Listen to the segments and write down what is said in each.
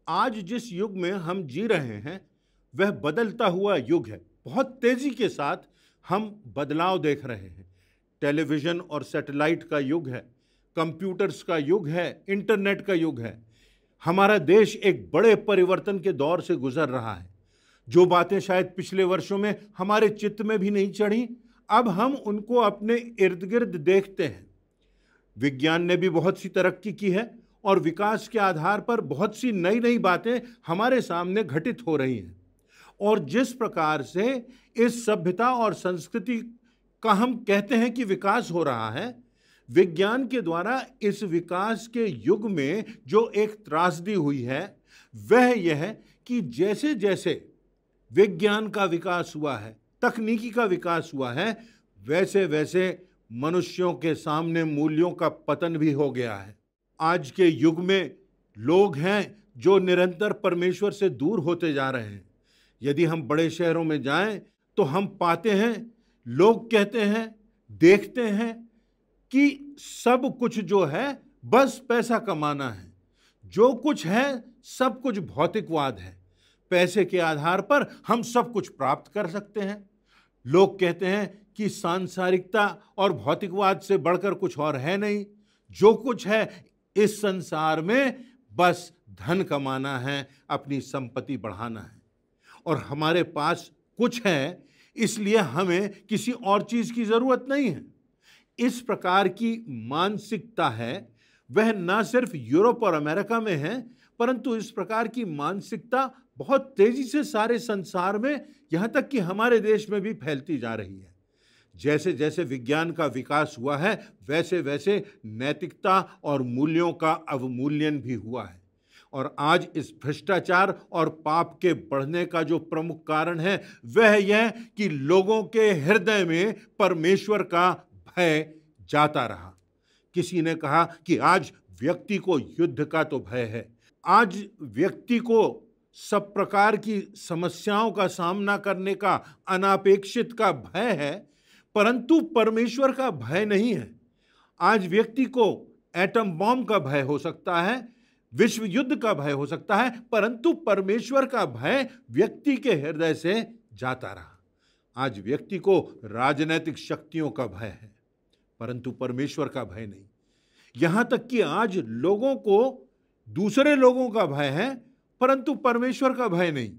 आज जिस युग में हम जी रहे हैं वह बदलता हुआ युग है। बहुत तेजी के साथ हम बदलाव देख रहे हैं। टेलीविज़न और सैटेलाइट का युग है, कंप्यूटर्स का युग है, इंटरनेट का युग है। हमारा देश एक बड़े परिवर्तन के दौर से गुजर रहा है। जो बातें शायद पिछले वर्षों में हमारे चित्त में भी नहीं चढ़ी, अब हम उनको अपने इर्द गिर्द देखते हैं। विज्ञान ने भी बहुत सी तरक्की की है और विकास के आधार पर बहुत सी नई नई बातें हमारे सामने घटित हो रही हैं। और जिस प्रकार से इस सभ्यता और संस्कृति का हम कहते हैं कि विकास हो रहा है, विज्ञान के द्वारा इस विकास के युग में जो एक त्रासदी हुई है वह यह है कि जैसे जैसे विज्ञान का विकास हुआ है, तकनीकी का विकास हुआ है, वैसे वैसे मनुष्यों के सामने मूल्यों का पतन भी हो गया है। आज के युग में लोग हैं जो निरंतर परमेश्वर से दूर होते जा रहे हैं। यदि हम बड़े शहरों में जाएं तो हम पाते हैं, लोग कहते हैं, देखते हैं कि सब कुछ जो है बस पैसा कमाना है। जो कुछ है सब कुछ भौतिकवाद है। पैसे के आधार पर हम सब कुछ प्राप्त कर सकते हैं। लोग कहते हैं कि सांसारिकता और भौतिकवाद से बढ़कर कुछ और है नहीं। जो कुछ है इस संसार में बस धन कमाना है, अपनी संपत्ति बढ़ाना है। और हमारे पास कुछ है, इसलिए हमें किसी और चीज की जरूरत नहीं है। इस प्रकार की मानसिकता है वह न सिर्फ यूरोप और अमेरिका में है, परंतु इस प्रकार की मानसिकता बहुत तेजी से सारे संसार में, यहाँ तक कि हमारे देश में भी फैलती जा रही है। जैसे जैसे विज्ञान का विकास हुआ है वैसे वैसे नैतिकता और मूल्यों का अवमूल्यन भी हुआ है। और आज इस भ्रष्टाचार और पाप के बढ़ने का जो प्रमुख कारण है वह यह कि लोगों के हृदय में परमेश्वर का भय जाता रहा। किसी ने कहा कि आज व्यक्ति को युद्ध का तो भय है, आज व्यक्ति को सब प्रकार की समस्याओं का सामना करने का अनापेक्षित का भय है, परंतु परमेश्वर का भय नहीं है। आज व्यक्ति को एटम बॉम्ब का भय हो सकता है, विश्व युद्ध का भय हो सकता है, परंतु परमेश्वर का भय व्यक्ति के हृदय से जाता रहा। आज व्यक्ति को राजनीतिक शक्तियों का भय है, परंतु परमेश्वर का भय नहीं। यहां तक कि आज लोगों को दूसरे लोगों का भय है, परंतु परमेश्वर का भय नहीं।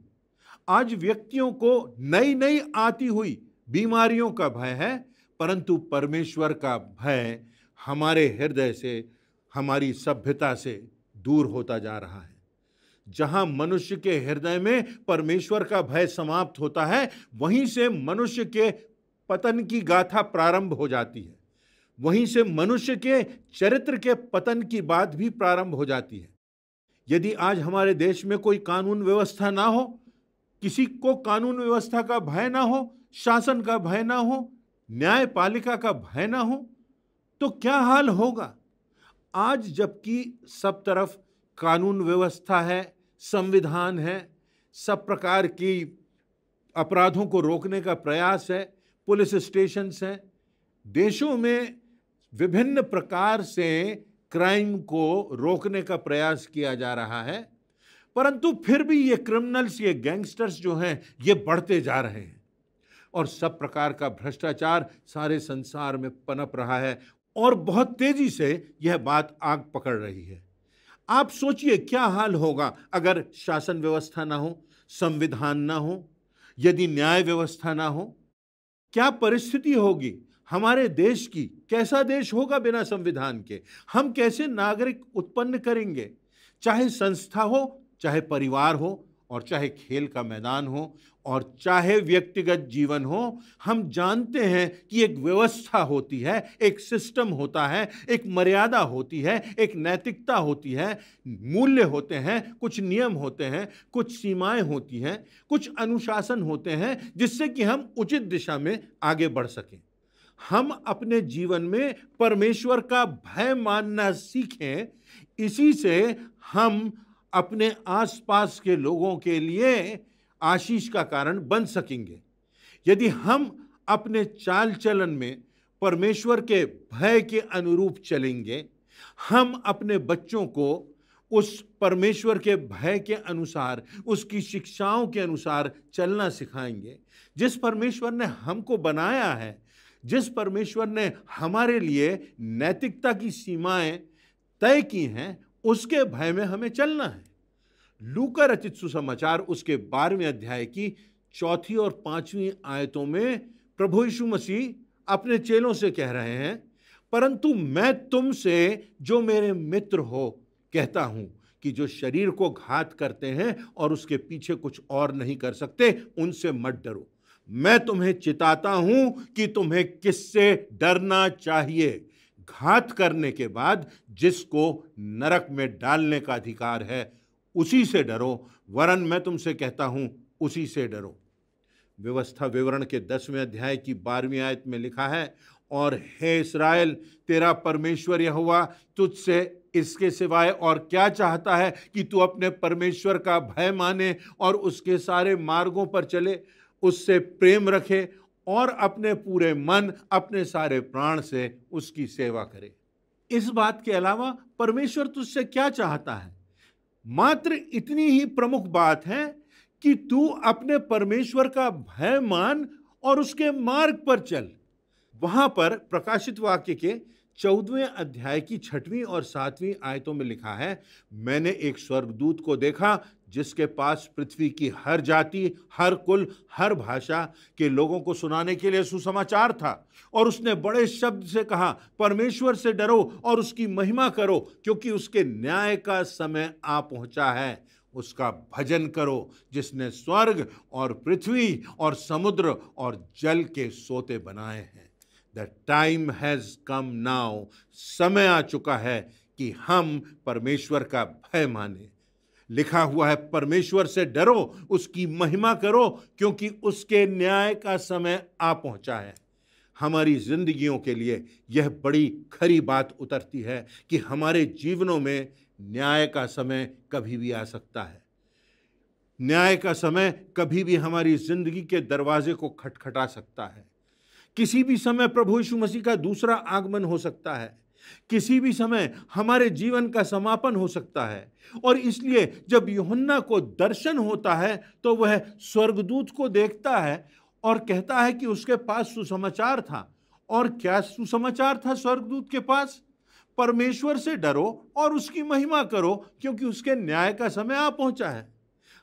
आज व्यक्तियों को नई नई आती हुई बीमारियों का भय है, परंतु परमेश्वर का भय हमारे हृदय से, हमारी सभ्यता से दूर होता जा रहा है। जहां मनुष्य के हृदय में परमेश्वर का भय समाप्त होता है, वहीं से मनुष्य के पतन की गाथा प्रारंभ हो जाती है। वहीं से मनुष्य के चरित्र के पतन की बात भी प्रारंभ हो जाती है। यदि आज हमारे देश में कोई कानून व्यवस्था ना हो, किसी को कानून व्यवस्था का भय ना हो, शासन का भय ना हो, न्यायपालिका का भय ना हो, तो क्या हाल होगा। आज जबकि सब तरफ कानून व्यवस्था है, संविधान है, सब प्रकार की अपराधों को रोकने का प्रयास है, पुलिस स्टेशंस हैं, देशों में विभिन्न प्रकार से क्राइम को रोकने का प्रयास किया जा रहा है, परंतु फिर भी ये क्रिमिनल्स, ये गैंगस्टर्स जो हैं, ये बढ़ते जा रहे हैं और सब प्रकार का भ्रष्टाचार सारे संसार में पनप रहा है और बहुत तेजी से यह बात आग पकड़ रही है। आप सोचिए क्या हाल होगा अगर शासन व्यवस्था ना हो, संविधान ना हो, यदि न्याय व्यवस्था ना हो। क्या परिस्थिति होगी हमारे देश की। कैसा देश होगा बिना संविधान के। हम कैसे नागरिक उत्पन्न करेंगे, चाहे संस्था हो, चाहे परिवार हो, और चाहे खेल का मैदान हो, और चाहे व्यक्तिगत जीवन हो। हम जानते हैं कि एक व्यवस्था होती है, एक सिस्टम होता है, एक मर्यादा होती है, एक नैतिकता होती है, मूल्य होते हैं, कुछ नियम होते हैं, कुछ सीमाएं होती हैं, कुछ अनुशासन होते हैं, जिससे कि हम उचित दिशा में आगे बढ़ सकें। हम अपने जीवन में परमेश्वर का भय मानना सीखें। इसी से हम अपने आसपास के लोगों के लिए आशीष का कारण बन सकेंगे। यदि हम अपने चाल चलन में परमेश्वर के भय के अनुरूप चलेंगे, हम अपने बच्चों को उस परमेश्वर के भय के अनुसार, उसकी शिक्षाओं के अनुसार चलना सिखाएंगे। जिस परमेश्वर ने हमको बनाया है, जिस परमेश्वर ने हमारे लिए नैतिकता की सीमाएं तय की हैं, उसके भय में हमें चलना है। लूका रचित सुसमाचार उसके 12वें अध्याय की 4 और 5वीं आयतों में प्रभु यीशु मसीह अपने चेलों से कह रहे हैं, परंतु मैं तुमसे जो मेरे मित्र हो कहता हूं कि जो शरीर को घात करते हैं और उसके पीछे कुछ और नहीं कर सकते, उनसे मत डरो। मैं तुम्हें चिताता हूं कि तुम्हें किससे डरना चाहिए। घात करने के बाद जिसको नरक में डालने का अधिकार है, उसी से डरो, वरन मैं तुमसे कहता हूं उसी से डरो। व्यवस्था विवरण के 10वें अध्याय की 12वीं आयत में लिखा है, और हे इस्राएल, तेरा परमेश्वर यहोवा तुझसे इसके सिवाय और क्या चाहता है कि तू अपने परमेश्वर का भय माने और उसके सारे मार्गों पर चले, उससे प्रेम रखे और अपने पूरे मन, अपने सारे प्राण से उसकी सेवा करे। इस बात के अलावा परमेश्वर तुझसे क्या चाहता है? मात्र इतनी ही प्रमुख बात है कि तू अपने परमेश्वर का भय मान और उसके मार्ग पर चल। वहां पर प्रकाशित वाक्य के 14वें अध्याय की 6वीं और 7वीं आयतों में लिखा है, मैंने एक स्वर्गदूत को देखा जिसके पास पृथ्वी की हर जाति, हर कुल, हर भाषा के लोगों को सुनाने के लिए सुसमाचार था, और उसने बड़े शब्द से कहा, परमेश्वर से डरो और उसकी महिमा करो, क्योंकि उसके न्याय का समय आ पहुंचा है। उसका भजन करो जिसने स्वर्ग और पृथ्वी और समुद्र और जल के सोते बनाए हैं। The time has come now, समय आ चुका है कि हम परमेश्वर का भय माने। लिखा हुआ है, परमेश्वर से डरो, उसकी महिमा करो, क्योंकि उसके न्याय का समय आ पहुंचा है। हमारी जिंदगियों के लिए यह बड़ी खरी बात उतरती है कि हमारे जीवनों में न्याय का समय कभी भी आ सकता है। न्याय का समय कभी भी हमारी जिंदगी के दरवाजे को खटखटा सकता है। किसी भी समय प्रभु यीशु मसीह का दूसरा आगमन हो सकता है। किसी भी समय हमारे जीवन का समापन हो सकता है। और इसलिए जब यूहन्ना को दर्शन होता है तो वह स्वर्गदूत को देखता है और कहता है कि उसके पास सुसमाचार था। और क्या सुसमाचार था स्वर्गदूत के पास? परमेश्वर से डरो और उसकी महिमा करो, क्योंकि उसके न्याय का समय आ पहुंचा है।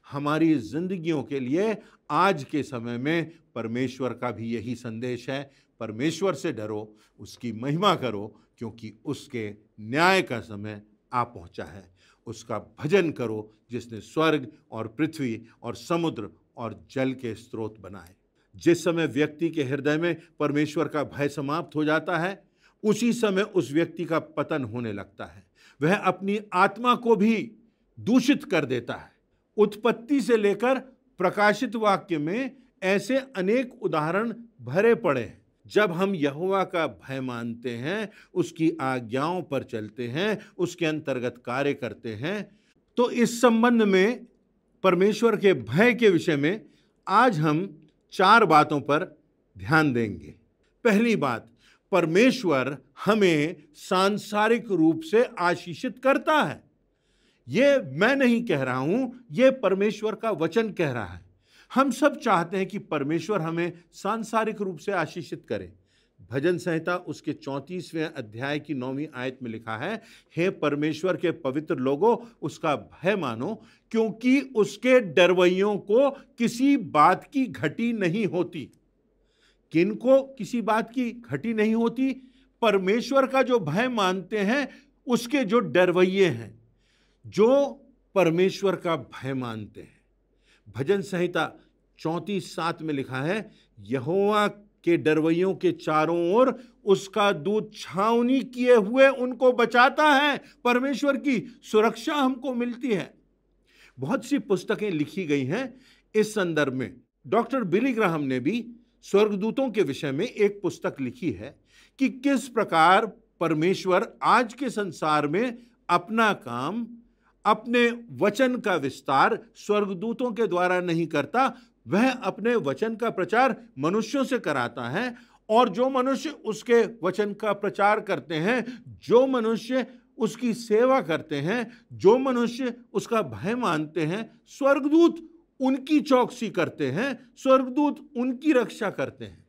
हमारी जिंदगियों के लिए आज के समय में परमेश्वर का भी यही संदेश है, परमेश्वर से डरो, उसकी महिमा करो, क्योंकि उसके न्याय का समय आ पहुंचा है। उसका भजन करो जिसने स्वर्ग और पृथ्वी और समुद्र और जल के स्रोत बनाए। जिस समय व्यक्ति के हृदय में परमेश्वर का भय समाप्त हो जाता है, उसी समय उस व्यक्ति का पतन होने लगता है। वह अपनी आत्मा को भी दूषित कर देता है। उत्पत्ति से लेकर प्रकाशित वाक्य में ऐसे अनेक उदाहरण भरे पड़े हैं। जब हम यहोवा का भय मानते हैं, उसकी आज्ञाओं पर चलते हैं, उसके अंतर्गत कार्य करते हैं, तो इस संबंध में परमेश्वर के भय के विषय में आज हम 4 बातों पर ध्यान देंगे। पहली बात, परमेश्वर हमें सांसारिक रूप से आशीषित करता है। ये मैं नहीं कह रहा हूं, ये परमेश्वर का वचन कह रहा है। हम सब चाहते हैं कि परमेश्वर हमें सांसारिक रूप से आशीषित करे। भजन संहिता उसके 34वें अध्याय की 9वीं आयत में लिखा है, हे परमेश्वर के पवित्र लोगों, उसका भय मानो, क्योंकि उसके डरवैयों को किसी बात की घटी नहीं होती। किनको किसी बात की घटी नहीं होती? परमेश्वर का जो भय मानते हैं, उसके जो डरवैये हैं, जो परमेश्वर का भय मानते हैं। भजन संहिता 34:7 में लिखा है, यहोवा के डरवैयों के चारों ओर उसका दूत छावनी किए हुए उनको बचाता है। परमेश्वर की सुरक्षा हमको मिलती है। बहुत सी पुस्तकें लिखी गई हैं इस संदर्भ में। डॉक्टर बिली ग्राहम ने भी स्वर्गदूतों के विषय में एक पुस्तक लिखी है कि किस प्रकार परमेश्वर आज के संसार में अपना काम, अपने वचन का विस्तार स्वर्गदूतों के द्वारा नहीं करता। वह अपने वचन का प्रचार मनुष्यों से कराता है, और जो मनुष्य उसके वचन का प्रचार करते हैं, जो मनुष्य उसकी सेवा करते हैं, जो मनुष्य उसका भय मानते हैं, स्वर्गदूत उनकी चौकसी करते हैं, स्वर्गदूत उनकी रक्षा करते हैं।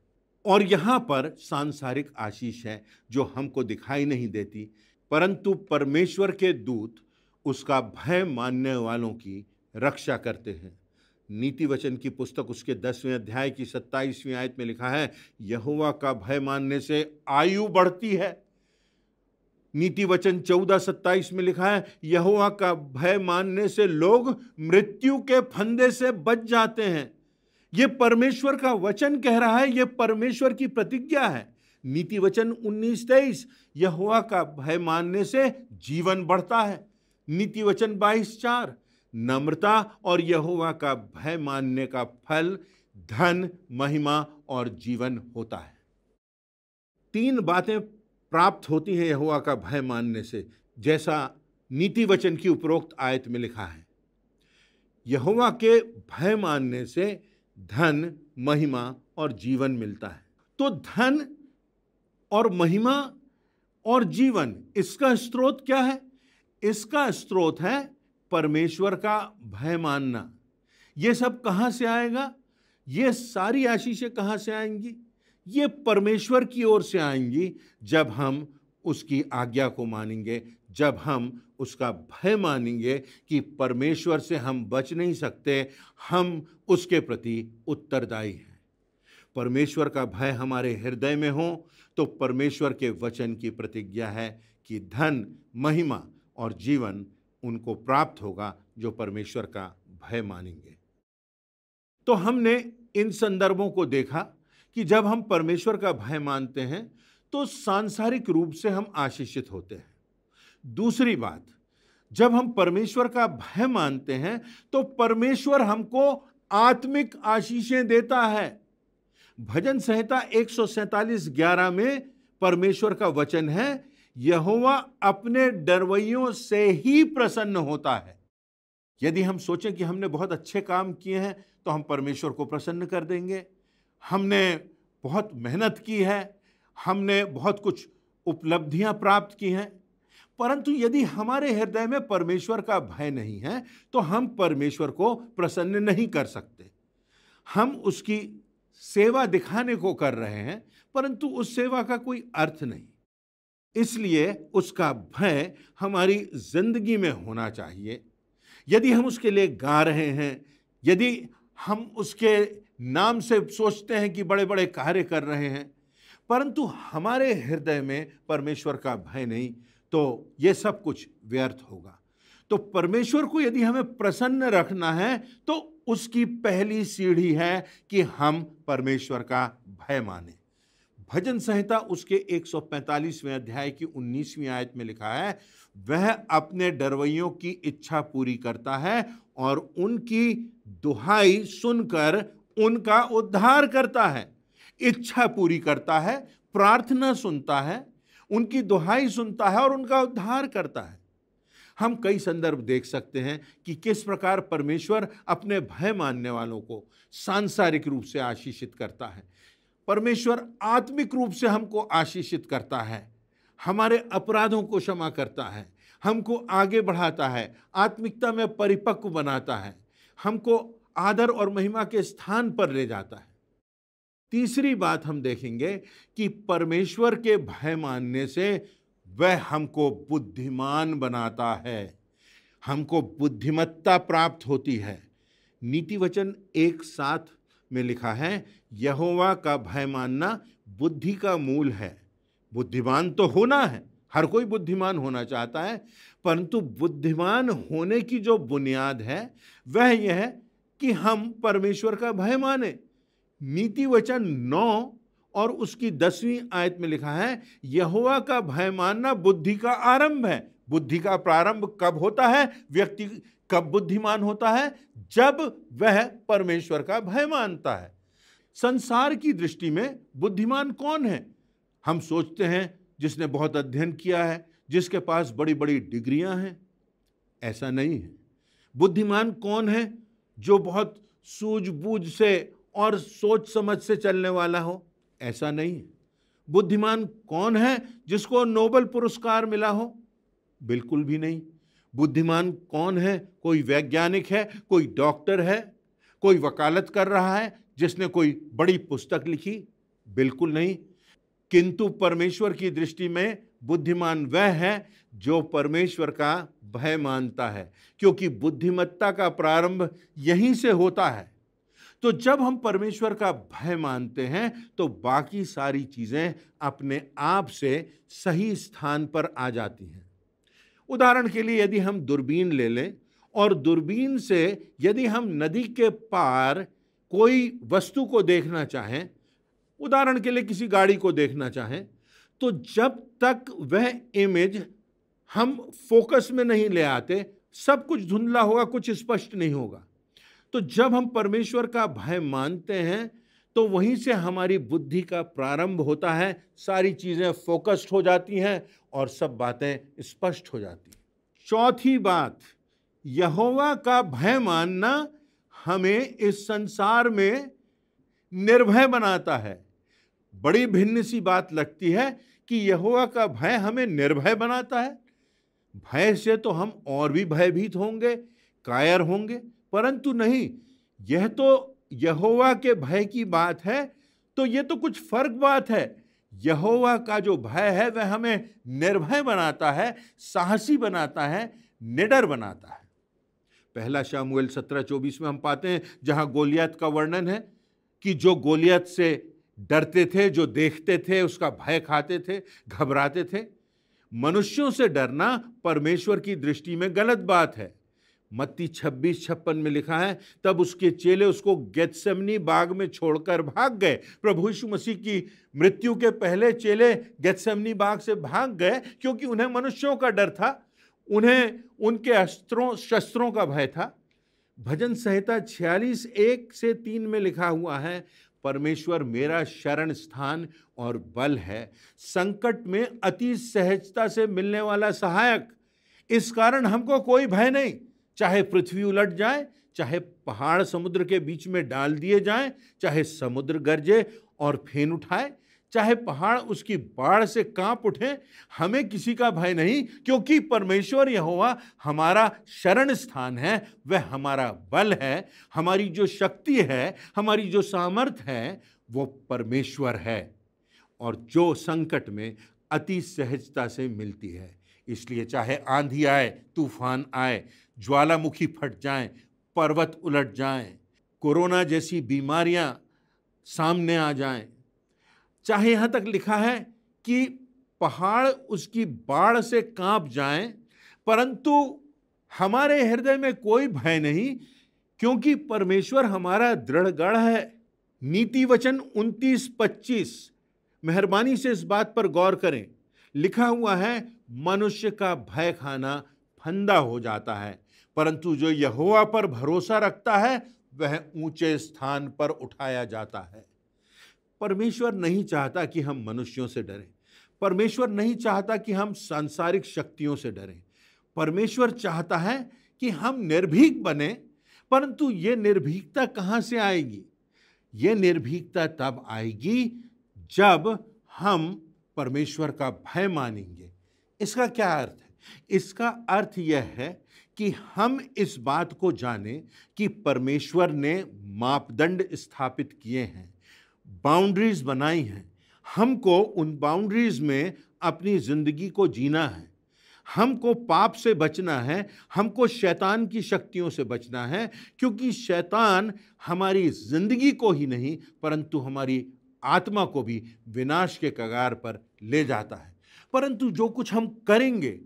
और यहां पर सांसारिक आशीष है जो हमको दिखाई नहीं देती, परंतु परमेश्वर के दूत उसका भय मानने वालों की रक्षा करते हैं। नीति वचन की पुस्तक उसके 10वें अध्याय की 27वीं आयत में लिखा है, यहोवा का भय मानने से आयु बढ़ती है। नीति वचन 14:27 में लिखा है, यहोवा का भय मानने से लोग मृत्यु के फंदे से बच जाते हैं। यह परमेश्वर का वचन कह रहा है, यह परमेश्वर की प्रतिज्ञा है। नीति वचन 19:23, यहोवा का भय मानने से जीवन बढ़ता है। नीति वचन 22:4, नम्रता और यहोवा का भय मानने का फल धन, महिमा और जीवन होता है। 3 बातें प्राप्त होती हैं यहोवा का भय मानने से, जैसा नीति वचन की उपरोक्त आयत में लिखा है। यहोवा के भय मानने से धन, महिमा और जीवन मिलता है। तो धन और महिमा और जीवन, इसका स्रोत क्या है? इसका स्रोत है परमेश्वर का भय मानना। ये सब कहां से आएगा? ये सारी आशीषें कहां से आएंगी? ये परमेश्वर की ओर से आएंगी जब हम उसकी आज्ञा को मानेंगे, जब हम उसका भय मानेंगे कि परमेश्वर से हम बच नहीं सकते, हम उसके प्रति उत्तरदायी हैं। परमेश्वर का भय हमारे हृदय में हो तो परमेश्वर के वचन की प्रतिज्ञा है कि धन, महिमा और जीवन उनको प्राप्त होगा जो परमेश्वर का भय मानेंगे। तो हमने इन संदर्भों को देखा कि जब हम परमेश्वर का भय मानते हैं तो सांसारिक रूप से हम आशीषित होते हैं। दूसरी बात, जब हम परमेश्वर का भय मानते हैं तो परमेश्वर हमको आत्मिक आशीषें देता है। भजन संहिता 147:11 में परमेश्वर का वचन है, यहोवा अपने डरवैयों से ही प्रसन्न होता है। यदि हम सोचें कि हमने बहुत अच्छे काम किए हैं तो हम परमेश्वर को प्रसन्न कर देंगे, हमने बहुत मेहनत की है, हमने बहुत कुछ उपलब्धियां प्राप्त की हैं, परंतु यदि हमारे हृदय में परमेश्वर का भय नहीं है तो हम परमेश्वर को प्रसन्न नहीं कर सकते। हम उसकी सेवा दिखाने को कर रहे हैं, परंतु उस सेवा का कोई अर्थ नहीं। इसलिए उसका भय हमारी जिंदगी में होना चाहिए। यदि हम उसके लिए गा रहे हैं, यदि हम उसके नाम से सोचते हैं कि बड़े बड़े कार्य कर रहे हैं, परंतु हमारे हृदय में परमेश्वर का भय नहीं, तो ये सब कुछ व्यर्थ होगा। तो परमेश्वर को यदि हमें प्रसन्न रखना है तो उसकी पहली सीढ़ी है कि हम परमेश्वर का भय माने। भजन संहिता उसके 145वें अध्याय की 19वीं आयत में लिखा है, वह अपने डरवैयों की इच्छा पूरी करता है और उनकी दुहाई सुनकर उनका उद्धार करता है। इच्छा पूरी करता है, प्रार्थना सुनता है, उनकी दुहाई सुनता है और उनका उद्धार करता है। हम कई संदर्भ देख सकते हैं कि किस प्रकार परमेश्वर अपने भय मानने वालों को सांसारिक रूप से आशीषित करता है। परमेश्वर आत्मिक रूप से हमको आशीषित करता है, हमारे अपराधों को क्षमा करता है, हमको आगे बढ़ाता है, आत्मिकता में परिपक्व बनाता है, हमको आदर और महिमा के स्थान पर ले जाता है। तीसरी बात हम देखेंगे कि परमेश्वर के भय मानने से वह हमको बुद्धिमान बनाता है, हमको बुद्धिमत्ता प्राप्त होती है। नीति वचन 1:7 में लिखा है, यहोवा का भय मानना बुद्धि का मूल है। बुद्धिमान तो होना है, हर कोई बुद्धिमान होना चाहता है, परंतु बुद्धिमान होने की जो बुनियाद है वह यह है कि हम परमेश्वर का भय माने। नीति वचन 9 और उसकी 10वीं आयत में लिखा है, यहोवा का भय मानना बुद्धि का आरंभ है। बुद्धि का प्रारंभ कब होता है? व्यक्ति कब बुद्धिमान होता है? जब वह परमेश्वर का भय मानता है। संसार की दृष्टि में बुद्धिमान कौन है? हम सोचते हैं जिसने बहुत अध्ययन किया है, जिसके पास बड़ी बड़ी डिग्रियां हैं। ऐसा नहीं है। बुद्धिमान कौन है? जो बहुत सूझबूझ से और सोच समझ से चलने वाला हो। ऐसा नहीं है। बुद्धिमान कौन है? जिसको नोबेल पुरस्कार मिला हो। बिल्कुल भी नहीं। बुद्धिमान कौन है? कोई वैज्ञानिक है, कोई डॉक्टर है, कोई वकालत कर रहा है जिसने कोई बड़ी पुस्तक लिखी? बिल्कुल नहीं। किंतु परमेश्वर की दृष्टि में बुद्धिमान वह है जो परमेश्वर का भय मानता है, क्योंकि बुद्धिमत्ता का प्रारंभ यहीं से होता है। तो जब हम परमेश्वर का भय मानते हैं तो बाकी सारी चीजें अपने आप से सही स्थान पर आ जाती हैं। उदाहरण के लिए यदि हम दूरबीन ले लें और दूरबीन से यदि हम नदी के पार कोई वस्तु को देखना चाहें, उदाहरण के लिए किसी गाड़ी को देखना चाहें, तो जब तक वह इमेज हम फोकस में नहीं ले आते, सब कुछ धुंधला होगा, कुछ स्पष्ट नहीं होगा। तो जब हम परमेश्वर का भय मानते हैं तो वहीं से हमारी बुद्धि का प्रारंभ होता है, सारी चीजें फोकस्ड हो जाती हैं और सब बातें स्पष्ट हो जाती हैं। चौथी बात, यहोवा का भय मानना हमें इस संसार में निर्भय बनाता है। बड़ी भिन्न सी बात लगती है कि यहोवा का भय हमें निर्भय बनाता है। भय से तो हम और भी भयभीत होंगे, कायर होंगे, परंतु नहीं, यह तो यहोवा के भय की बात है, तो यह तो कुछ फर्क बात है। यहोवा का जो भय है वह हमें निर्भय बनाता है, साहसी बनाता है, निडर बनाता है। पहला शमूएल 17:24 में हम पाते हैं, जहां गोलियत का वर्णन है कि जो गोलियत से डरते थे, जो देखते थे उसका भय खाते थे, घबराते थे। मनुष्यों से डरना परमेश्वर की दृष्टि में गलत बात है। मत्ती 26:56 में लिखा है, तब उसके चेले उसको गेत्सेमनी बाग में छोड़कर भाग गए। प्रभु यीशु मसीह की मृत्यु के पहले चेले गेत्सेमनी बाग से भाग गए क्योंकि उन्हें मनुष्यों का डर था, उन्हें उनके शस्त्रों का भय था। भजन संहिता 46:1-3 में लिखा हुआ है, परमेश्वर मेरा शरण स्थान और बल है, संकट में अति सहजता से मिलने वाला सहायक। इस कारण हमको कोई भय नहीं, चाहे पृथ्वी उलट जाए, चाहे पहाड़ समुद्र के बीच में डाल दिए जाएं, चाहे समुद्र गरजे और फेन उठाए, चाहे पहाड़ उसकी बाढ़ से कांप उठे, हमें किसी का भय नहीं, क्योंकि परमेश्वर यहोवा हमारा शरण स्थान है, वह हमारा बल है। हमारी जो शक्ति है, हमारी जो सामर्थ है, वो परमेश्वर है, और जो संकट में अति सहजता से मिलती है। इसलिए चाहे आंधी आए, तूफान आए, ज्वालामुखी फट जाएं, पर्वत उलट जाएं, कोरोना जैसी बीमारियां सामने आ जाएं, चाहे यहां तक लिखा है कि पहाड़ उसकी बाढ़ से कांप जाएं, परंतु हमारे हृदय में कोई भय नहीं, क्योंकि परमेश्वर हमारा दृढ़ गढ़ है। नीति वचन 29:25, मेहरबानी से इस बात पर गौर करें। लिखा हुआ है, मनुष्य का भय खाना फंदा हो जाता है, परंतु जो यहोवा पर भरोसा रखता है वह ऊंचे स्थान पर उठाया जाता है। परमेश्वर नहीं चाहता कि हम मनुष्यों से डरें। परमेश्वर नहीं चाहता कि हम सांसारिक शक्तियों से डरें। परमेश्वर चाहता है कि हम निर्भीक बने, परंतु ये निर्भीकता कहाँ से आएगी? ये निर्भीकता तब आएगी जब हम परमेश्वर का भय मानेंगे। इसका क्या अर्थ है? इसका अर्थ यह है कि हम इस बात को जानें कि परमेश्वर ने मापदंड स्थापित किए हैं, बाउंड्रीज बनाई हैं। हमको उन बाउंड्रीज में अपनी जिंदगी को जीना है। हमको पाप से बचना है, हमको शैतान की शक्तियों से बचना है, क्योंकि शैतान हमारी जिंदगी को ही नहीं परंतु हमारी आत्मा को भी विनाश के कगार पर ले जाता है। परंतु जो कुछ हम करेंगे,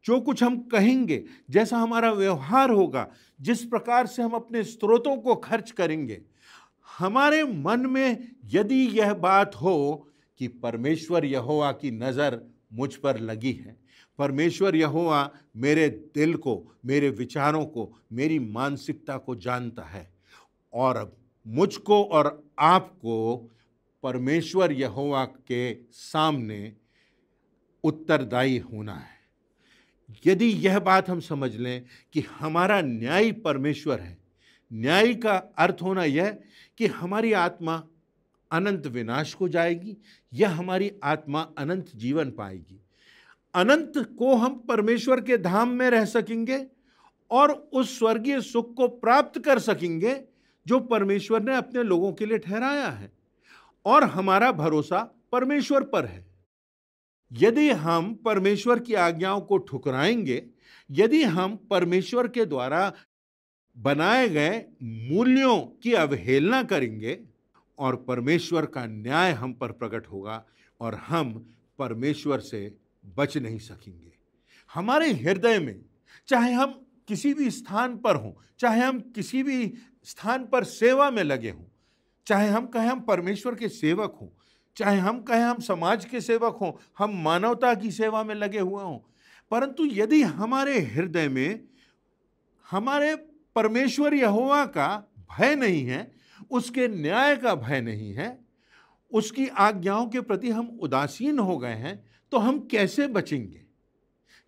जो कुछ हम कहेंगे, जैसा हमारा व्यवहार होगा, जिस प्रकार से हम अपने स्रोतों को खर्च करेंगे, हमारे मन में यदि यह बात हो कि परमेश्वर यहोवा की नज़र मुझ पर लगी है, परमेश्वर यहोवा मेरे दिल को, मेरे विचारों को, मेरी मानसिकता को जानता है, और मुझको और आपको परमेश्वर यहोवा के सामने उत्तरदायी होना है। यदि यह बात हम समझ लें कि हमारा न्यायी परमेश्वर है, न्याय का अर्थ होना यह कि हमारी आत्मा अनंत विनाश को जाएगी या हमारी आत्मा अनंत जीवन पाएगी। अनंत को हम परमेश्वर के धाम में रह सकेंगे और उस स्वर्गीय सुख को प्राप्त कर सकेंगे जो परमेश्वर ने अपने लोगों के लिए ठहराया है। और हमारा भरोसा परमेश्वर पर है। यदि हम परमेश्वर की आज्ञाओं को ठुकराएंगे, यदि हम परमेश्वर के द्वारा बनाए गए मूल्यों की अवहेलना करेंगे और परमेश्वर का न्याय हम पर प्रकट होगा और हम परमेश्वर से बच नहीं सकेंगे। हमारे हृदय में, चाहे हम किसी भी स्थान पर हों, चाहे हम किसी भी स्थान पर सेवा में लगे हों, चाहे हम कहें हम परमेश्वर के सेवक हों, चाहे हम कहें हम समाज के सेवक हों, हम मानवता की सेवा में लगे हुए हों, परंतु यदि हमारे हृदय में हमारे परमेश्वर यहोवा का भय नहीं है, उसके न्याय का भय नहीं है, उसकी आज्ञाओं के प्रति हम उदासीन हो गए हैं, तो हम कैसे बचेंगे?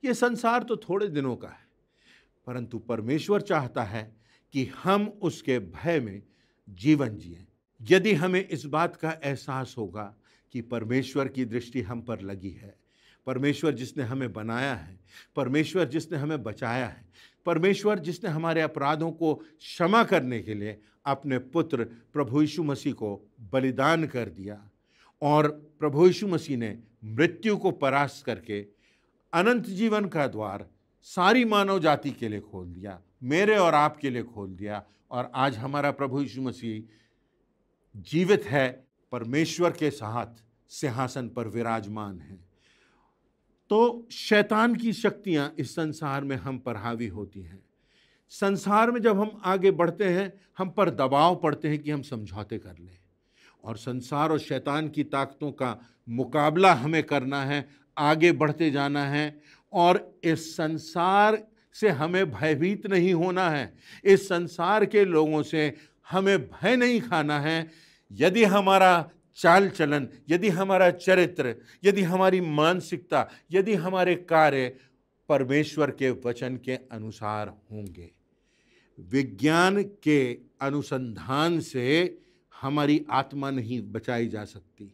ये संसार तो थोड़े दिनों का है, परंतु परमेश्वर चाहता है कि हम उसके भय में जीवन जिएं। यदि हमें इस बात का एहसास होगा कि परमेश्वर की दृष्टि हम पर लगी है, परमेश्वर जिसने हमें बनाया है, परमेश्वर जिसने हमें बचाया है, परमेश्वर जिसने हमारे अपराधों को क्षमा करने के लिए अपने पुत्र प्रभु यीशु मसीह को बलिदान कर दिया और प्रभु यीशु मसीह ने मृत्यु को परास्त करके अनंत जीवन का द्वार सारी मानव जाति के लिए खोल दिया, मेरे और आपके लिए खोल दिया, और आज हमारा प्रभु यीशु मसीह जीवित है, परमेश्वर के साथ सिंहासन पर विराजमान है। तो शैतान की शक्तियां इस संसार में हम पर हावी होती हैं। संसार में जब हम आगे बढ़ते हैं, हम पर दबाव पड़ते हैं कि हम समझौते कर लें, और संसार और शैतान की ताकतों का मुकाबला हमें करना है, आगे बढ़ते जाना है, और इस संसार से हमें भयभीत नहीं होना है, इस संसार के लोगों से हमें भय नहीं खाना है। यदि हमारा चाल चलन, यदि हमारा चरित्र, यदि हमारी मानसिकता, यदि हमारे कार्य परमेश्वर के वचन के अनुसार होंगे। विज्ञान के अनुसंधान से हमारी आत्मा नहीं बचाई जा सकती।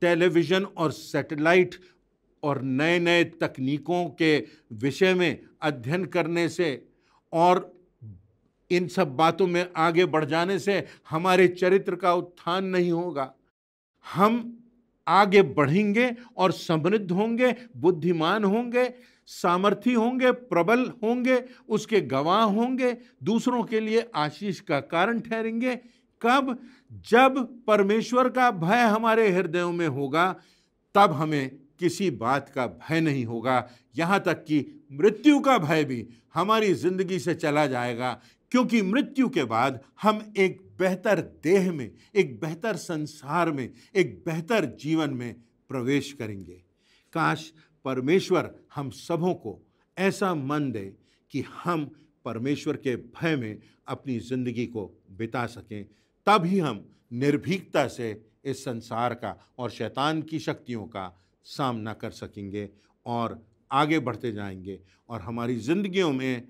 टेलीविज़न और सैटेलाइट और नए नए तकनीकों के विषय में अध्ययन करने से और इन सब बातों में आगे बढ़ जाने से हमारे चरित्र का उत्थान नहीं होगा। हम आगे बढ़ेंगे और समृद्ध होंगे, बुद्धिमान होंगे, सामर्थी होंगे, प्रबल होंगे, उसके गवाह होंगे, दूसरों के लिए आशीष का कारण ठहरेंगे। कब? जब परमेश्वर का भय हमारे हृदयों में होगा, तब हमें किसी बात का भय नहीं होगा, यहाँ तक कि मृत्यु का भय भी हमारी जिंदगी से चला जाएगा, क्योंकि मृत्यु के बाद हम एक बेहतर देह में, एक बेहतर संसार में, एक बेहतर जीवन में प्रवेश करेंगे। काश परमेश्वर हम सबों को ऐसा मन दे कि हम परमेश्वर के भय में अपनी जिंदगी को बिता सकें, तभी हम निर्भीकता से इस संसार का और शैतान की शक्तियों का सामना कर सकेंगे और आगे बढ़ते जाएंगे, और हमारी जिंदगियों में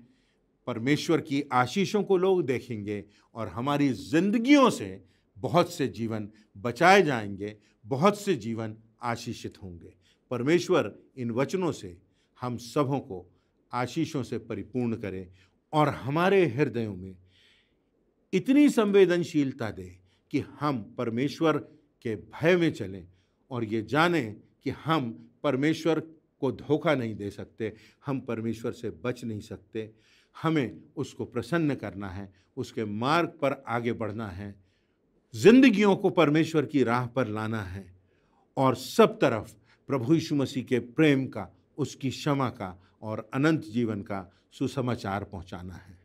परमेश्वर की आशीषों को लोग देखेंगे और हमारी जिंदगियों से बहुत से जीवन बचाए जाएंगे, बहुत से जीवन आशीषित होंगे। परमेश्वर इन वचनों से हम सबों को आशीषों से परिपूर्ण करे और हमारे हृदयों में इतनी संवेदनशीलता दे कि हम परमेश्वर के भय में चलें और ये जानें कि हम परमेश्वर को धोखा नहीं दे सकते, हम परमेश्वर से बच नहीं सकते। हमें उसको प्रसन्न करना है, उसके मार्ग पर आगे बढ़ना है, जिंदगियों को परमेश्वर की राह पर लाना है और सब तरफ प्रभु यीशु मसीह के प्रेम का, उसकी क्षमा का और अनंत जीवन का सुसमाचार पहुंचाना है।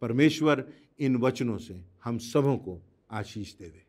परमेश्वर इन वचनों से हम सबों को आशीष देवे।